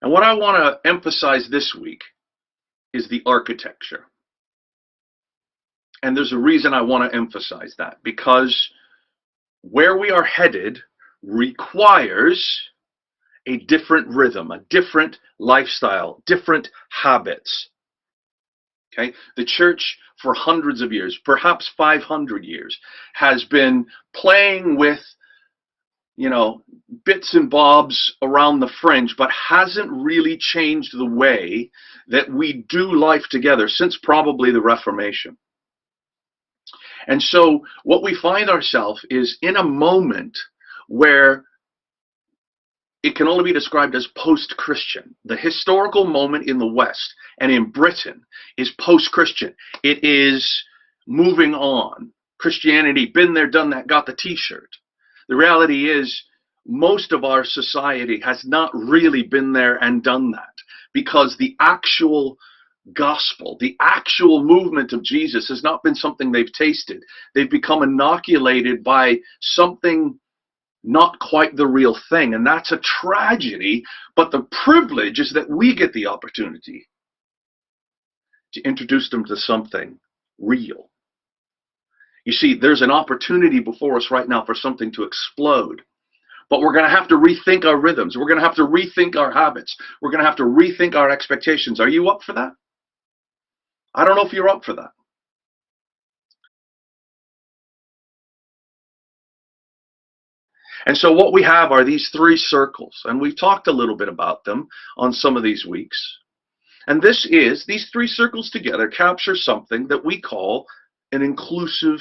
And what I want to emphasize this week is the architecture. And there's a reason I want to emphasize that, because where we are headed requires a different rhythm, a different lifestyle, different habits. Okay? The church for hundreds of years, perhaps 500 years, has been playing with, bits and bobs around the fringe, but hasn't really changed the way that we do life together since probably the Reformation. And so what we find ourselves is in a moment where it can only be described as post-Christian. The historical moment in the West and in Britain is post-Christian. It is moving on. Christianity, been there, done that, got the t-shirt. The reality is most of our society has not really been there and done that, because the actual gospel, the actual movement of Jesus has not been something they've tasted. They've become inoculated by something not quite the real thing, and that's a tragedy. But the privilege is that we get the opportunity to introduce them to something real. You see, there's an opportunity before us right now for something to explode. But we're going to have to rethink our rhythms. We're going to have to rethink our habits. We're going to have to rethink our expectations. Are you up for that? I don't know if you're up for that. And so what we have are these three circles, and we've talked a little bit about them on some of these weeks. And these three circles together capture something that we call an inclusive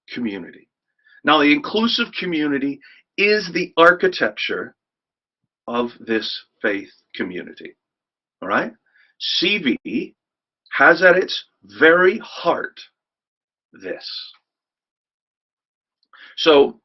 community. Now, the inclusive community is the architecture of this faith community. All right? CV has at its very heart this. So,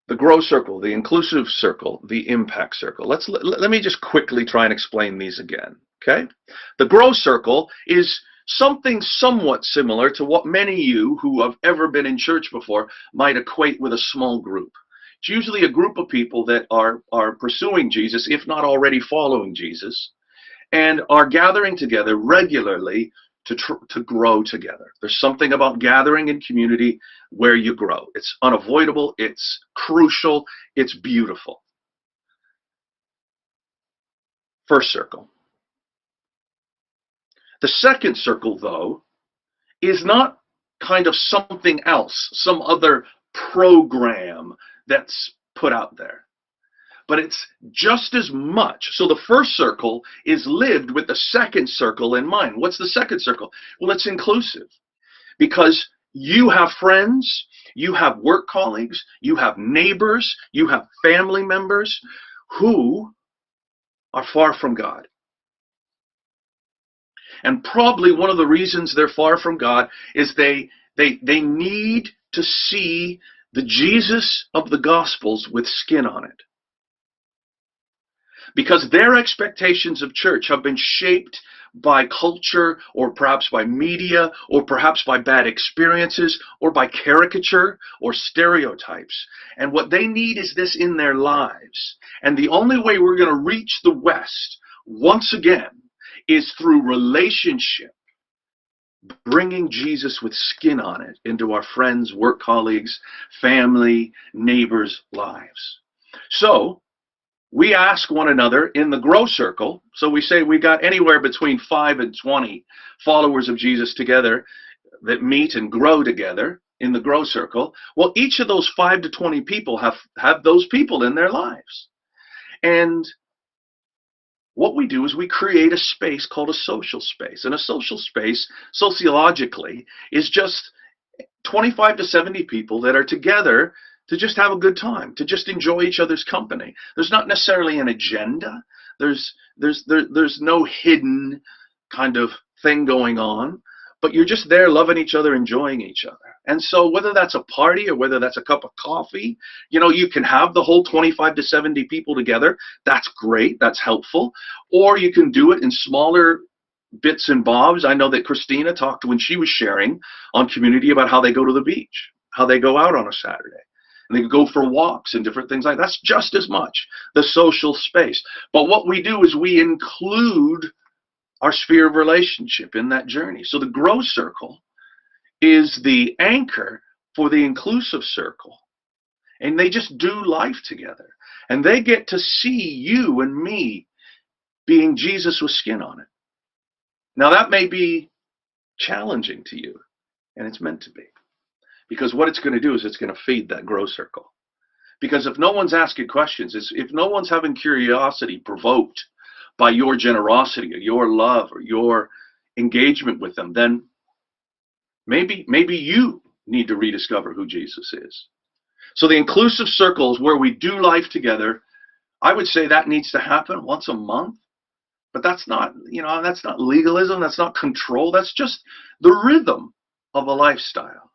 the grow circle, the inclusive circle, the impact circle. Let me just quickly try and explain these again. Okay? The grow circle is something somewhat similar to what many of you who have ever been in church before might equate with a small group. It's usually a group of people that are pursuing Jesus, if not already following Jesus, and are gathering together regularly to grow together. There's something about gathering in community where you grow. It's unavoidable, it's crucial, it's beautiful. First circle. The second circle, though, is not kind of something else, some other program that's put out there. But it's just as much. So the first circle is lived with the second circle in mind. What's the second circle? Well, it's inclusive. Because you have friends, you have work colleagues, you have neighbors, you have family members who are far from God. And probably one of the reasons they're far from God is they need to see the Jesus of the Gospels with skin on it. Because their expectations of church have been shaped by culture, or perhaps by media, or perhaps by bad experiences, or by caricature or stereotypes. And what they need is this in their lives. And the only way we're going to reach the West, once again, is through relationship, bringing Jesus with skin on it into our friends, work colleagues, family, neighbors' lives. So, we ask one another in the grow circle, so we say we got anywhere between 5 and 20 followers of Jesus together that meet and grow together in the grow circle. Well, each of those 5 to 20 people have those people in their lives. And what we do is we create a space called a social space. And a social space, sociologically, is just 25 to 70 people that are together to just have a good time, to just enjoy each other's company. There's not necessarily an agenda. There's no hidden kind of thing going on, but you're just there loving each other, enjoying each other. And so whether that's a party or whether that's a cup of coffee, you can have the whole 25 to 70 people together. That's great. That's helpful. Or you can do it in smaller bits and bobs. I know that Christina talked when she was sharing on community about how they go to the beach, how they go out on a Saturday. And they could go for walks and different things like that. That's just as much the social space. But what we do is we include our sphere of relationship in that journey. So the grow circle is the anchor for the inclusive circle. And they just do life together. And they get to see you and me being Jesus with skin on it. Now that may be challenging to you, and it's meant to be. Because what it's going to do is it's going to feed that grow circle. Because if no one's asking questions, if no one's having curiosity provoked by your generosity or your love or your engagement with them, then maybe you need to rediscover who Jesus is. So the inclusive circle is where we do life together. I would say that needs to happen once a month. But that's not, that's not legalism. That's not control. That's just the rhythm of a lifestyle.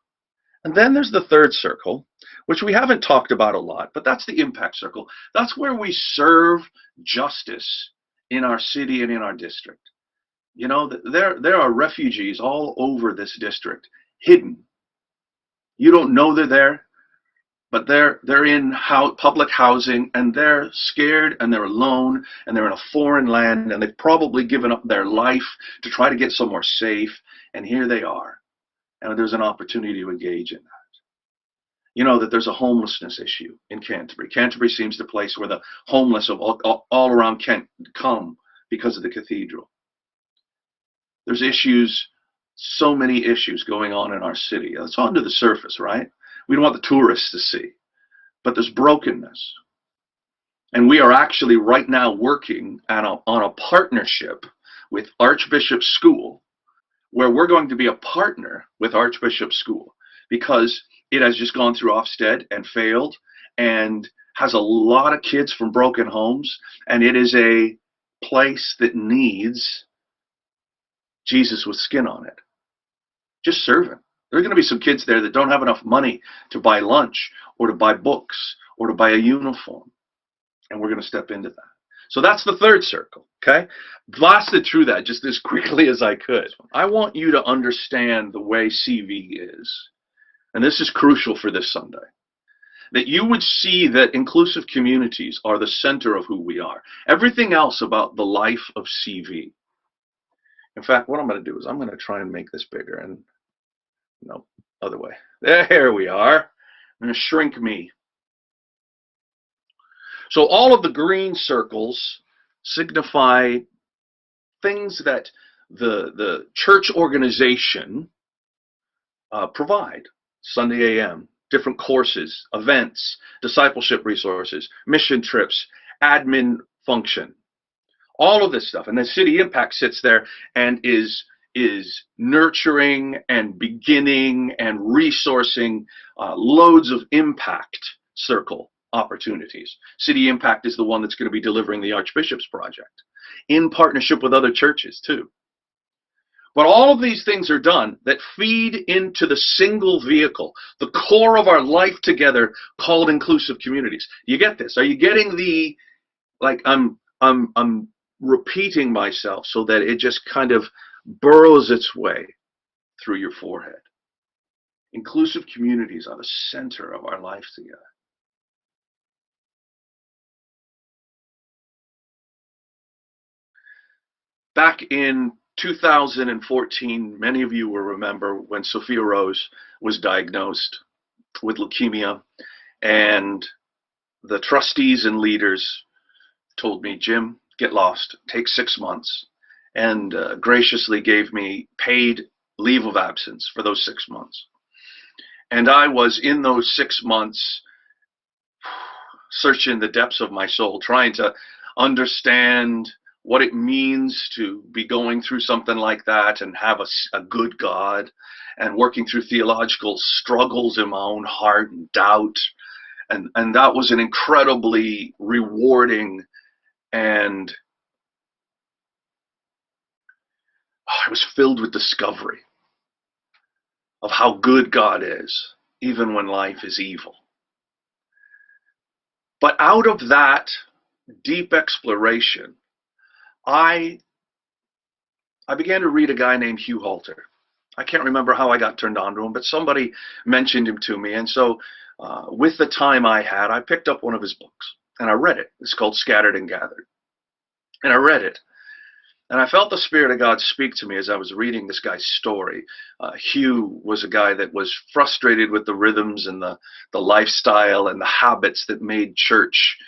And then there's the third circle, which we haven't talked about a lot, but that's the impact circle. That's where we serve justice in our city and in our district. There are refugees all over this district, hidden. You don't know they're there, but they're in public housing, and they're scared, and they're alone, and they're in a foreign land, and they've probably given up their life to try to get somewhere safe, and here they are. And there's an opportunity to engage in that. You know that there's a homelessness issue in Canterbury. Canterbury seems the place where the homeless of all around Kent come because of the cathedral. There's issues, so many issues going on in our city. It's under the surface, right? We don't want the tourists to see. But there's brokenness. And we are actually right now working on a partnership with Archbishop School, where we're going to be a partner with Archbishop School, because it has just gone through Ofsted and failed and has a lot of kids from broken homes, and it is a place that needs Jesus with skin on it. Just serving. There are going to be some kids there that don't have enough money to buy lunch or to buy books or to buy a uniform, and we're going to step into that. So that's the third circle, okay? Blasted through that just as quickly as I could. I want you to understand the way CV is, and this is crucial for this Sunday, that you would see that inclusive communities are the center of who we are. Everything else about the life of CV. In fact, what I'm going to do is I'm going to try and make this bigger, and no, other way. There we are. I'm going to shrink me. So all of the green circles signify things that the church organization provide. Sunday AM, different courses, events, discipleship resources, mission trips, admin function, all of this stuff. And the City Impact sits there and is nurturing and beginning and resourcing loads of impact circle opportunities. City Impact is the one that's going to be delivering the Archbishop's project in partnership with other churches too. But all of these things are done that feed into the single vehicle, the core of our life together, called inclusive communities. You get this? Are you getting the, like, I'm repeating myself so that it just kind of burrows its way through your forehead. Inclusive communities are the center of our life together. Back in 2014, many of you will remember when Sophia Rose was diagnosed with leukemia, and the trustees and leaders told me, Jim, get lost, take 6 months, and graciously gave me paid leave of absence for those 6 months. And I was in those 6 months searching the depths of my soul, trying to understand what it means to be going through something like that and have a good God, and working through theological struggles in my own heart and doubt. And that was an incredibly rewarding, and I was filled with discovery of how good God is, even when life is evil. But out of that deep exploration, I began to read a guy named Hugh Halter. I can't remember how I got turned on to him, but somebody mentioned him to me. And so, with the time I had, I picked up one of his books and I read it. It's called Scattered and Gathered. And I read it. And I felt the Spirit of God speak to me as I was reading this guy's story. Hugh was a guy that was frustrated with the rhythms and the lifestyle and the habits that made church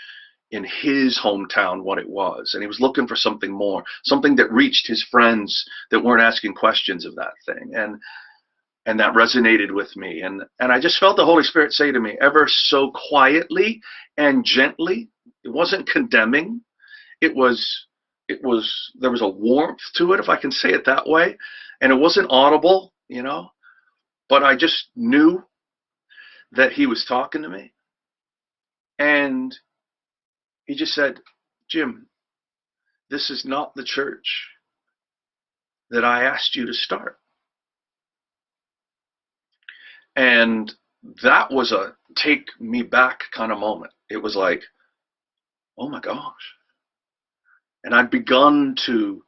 in his hometown what it was. And he was looking for something more, something that reached his friends that weren't asking questions of that thing. And that resonated with me. And I just felt the Holy Spirit say to me, ever so quietly and gently, it wasn't condemning. It was there was a warmth to it, if I can say it that way. And it wasn't audible, but I just knew that he was talking to me. And he just said, Jim, this is not the church that I asked you to start. And that was a take me back kind of moment. It was like, oh my gosh. And I'd begun to,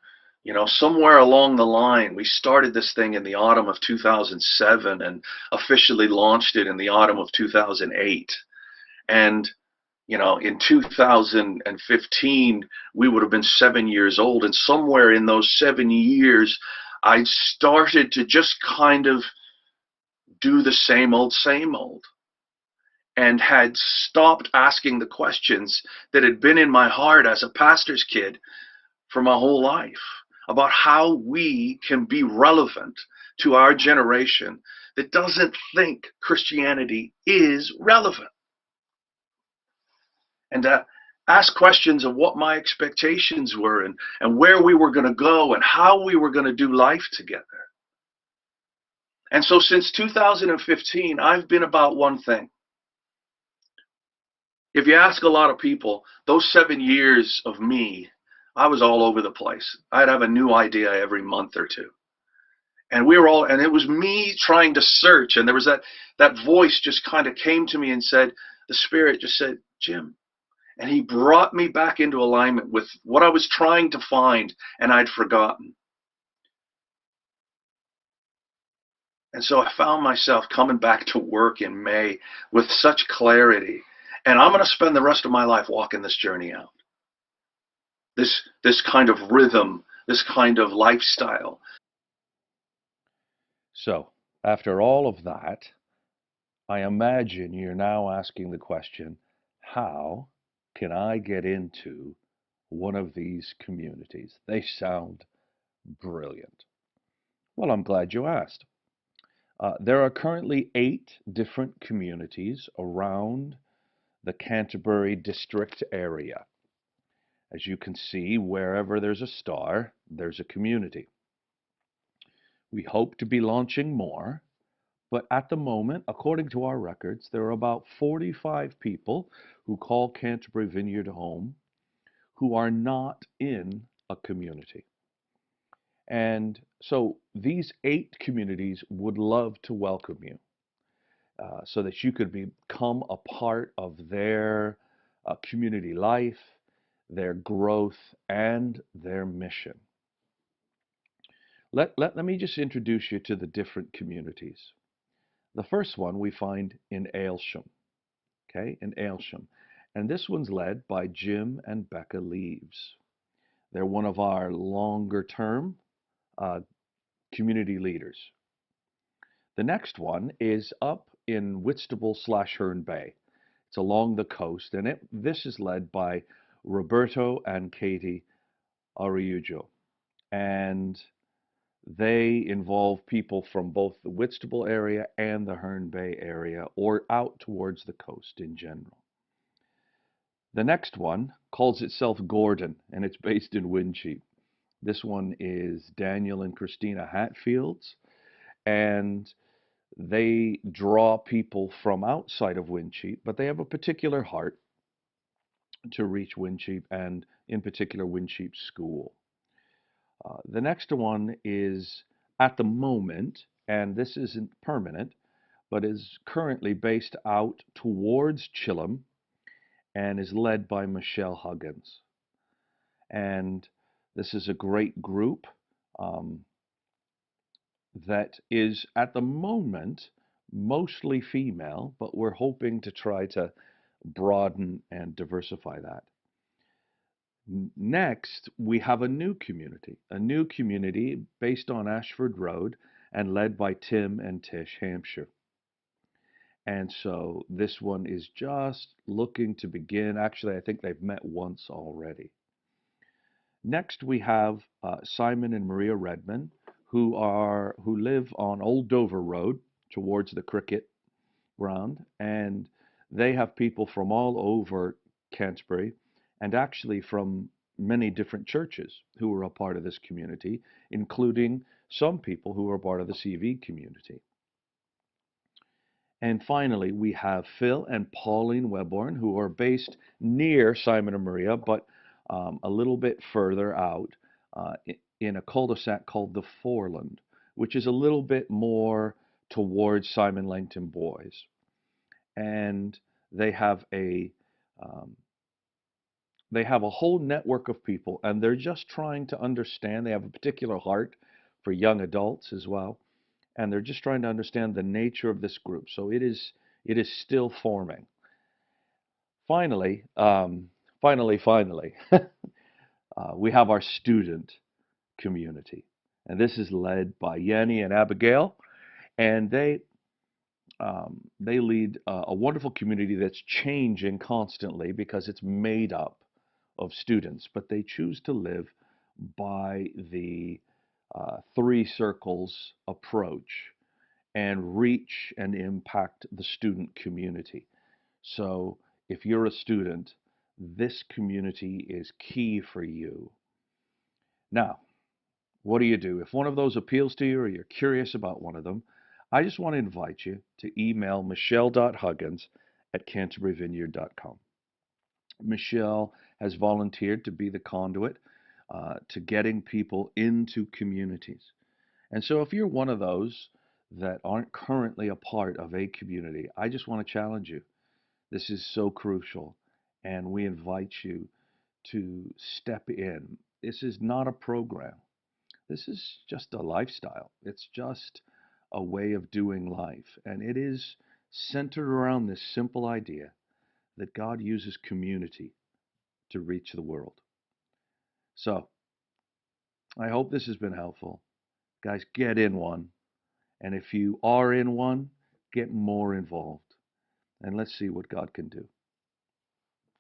somewhere along the line, we started this thing in the autumn of 2007 and officially launched it in the autumn of 2008. And, in 2015, we would have been 7 years old. And somewhere in those 7 years, I started to just kind of do the same old, and had stopped asking the questions that had been in my heart as a pastor's kid for my whole life about how we can be relevant to our generation that doesn't think Christianity is relevant. And to ask questions of what my expectations were and where we were going to go and how we were going to do life together. And so since 2015, I've been about one thing. If you ask a lot of people, those 7 years of me, I was all over the place. I'd have a new idea every month or two. And and it was me trying to search. And there was that voice just kind of came to me and said, the Spirit just said, Jim. And he brought me back into alignment with what I was trying to find and I'd forgotten. And so I found myself coming back to work in May with such clarity. And I'm going to spend the rest of my life walking this journey out. This kind of rhythm, this kind of lifestyle. So, after all of that, I imagine you're now asking the question, how can I get into one of these communities? They sound brilliant. Well, I'm glad you asked. There are currently 8 different communities around the Canterbury district area. As you can see, wherever there's a star, there's a community. We hope to be launching more, but at the moment, according to our records, there are about 45 people who call Canterbury Vineyard home who are not in a community. And so these 8 communities would love to welcome you so that you could become a part of their community life, their growth, and their mission. Let me just introduce you to the different communities. The first one we find in Aylsham, okay, in Aylsham. And this one's led by Jim and Becca Leeves. They're one of our longer term uh, community leaders. The next one is up in Whitstable/Herne Bay. It's along the coast, and this is led by Roberto and Katie Ariujo. And they involve people from both the Whitstable area and the Herne Bay area, or out towards the coast in general. The next one calls itself Gordon, and it's based in Wincheap. This one is Daniel and Christina Hatfields, and they draw people from outside of Wincheap, but they have a particular heart to reach Wincheap, and in particular Wincheap School. The next one is at the moment, and this isn't permanent, but is currently based out towards Chilham and is led by Michelle Huggins. And this is a great group. that is at the moment mostly female, but we're hoping to try to broaden and diversify that. Next, we have a new community based on Ashford Road and led by Tim and Tish Hampshire. And so this one is just looking to begin. Actually, I think they've met once already. Next, we have Simon and Maria Redman, who live on Old Dover Road towards the cricket ground, and they have people from all over Canterbury, and actually from many different churches who are a part of this community, including some people who are part of the CV community. And finally, we have Phil and Pauline Webborn, who are based near Simon and Maria, but a little bit further out in a cul-de-sac called the Foreland, which is a little bit more towards Simon Langton Boys. And they have a whole network of people, and they're just trying to understand. They have a particular heart for young adults as well, and they're just trying to understand the nature of this group. So it is still forming. Finally, we have our student community, and this is led by Yanni and Abigail, and they lead a wonderful community that's changing constantly because it's made up of students, but they choose to live by the three circles approach and reach and impact the student community. So if you're a student, this community is key for you. Now, what do? If one of those appeals to you or you're curious about one of them, I just want to invite you to email michelle.huggins@canterburyvineyard.com. Michelle has volunteered to be the conduit to getting people into communities. And so if you're one of those that aren't currently a part of a community, I just want to challenge you. This is so crucial, and we invite you to step in. This is not a program. This is just a lifestyle. It's just a way of doing life. And it is centered around this simple idea that God uses community to reach the world. So I hope this has been helpful. Guys, get in one. And if you are in one, get more involved. And let's see what God can do.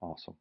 Awesome.